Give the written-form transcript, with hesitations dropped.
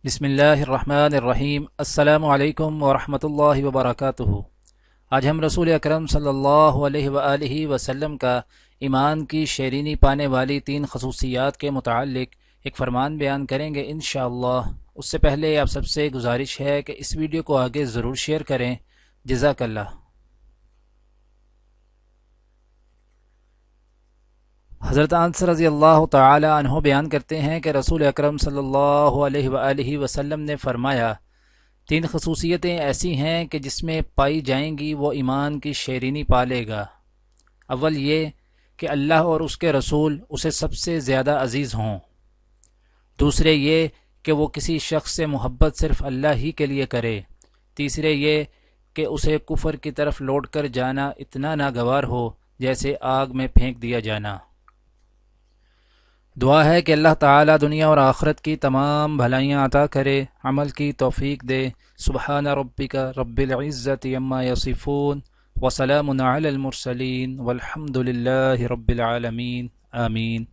بسم اللہ الرحمن الرحیم۔ السلام علیکم ورحمۃ اللہ وبرکاتہ۔ آج ہم رسول اکرم صلی اللہ علیہ وآلہ وسلم کا ایمان کی شیرینی پانے والی 3 خصوصیات کے متعلق ایک فرمان بیان کریں گے انشاءاللہ۔ اس سے پہلے آپ سب سے گزارش ہے کہ اس ویڈیو کو آگے ضرور شیئر کریں۔ جزاک اللہ۔ حضرت انس رضی اللہ تعالی عنہ بیان کرتے ہیں کہ رسول اکرم صلی اللہ علیہ وآلہ وسلم نے فرمایا، 3 خصوصیتیں ایسی ہیں کہ جس میں پائی جائیں گی وہ ایمان کی شیرینی پالے گا۔ اول یہ کہ اللہ اور اس کے رسول اسے سب سے زیادہ عزیز ہوں۔ دوسرے یہ کہ وہ کسی شخص سے محبت صرف اللہ ہی کے لیے کرے۔ تیسرے یہ کہ اسے کفر کی طرف لوٹ کر جانا اتنا ناگوار ہو جیسے آگ میں پھینک دیا جانا۔ دعا ہے کہ اللہ تعالی دنیا اور آخرت کی تمام بھلائیاں عطا کرے، عمل کی توفیق دے۔ سبحان ربک رب العزت عما یصفون وسلام علی المرسلین والحمد للہ رب العالمین، آمین۔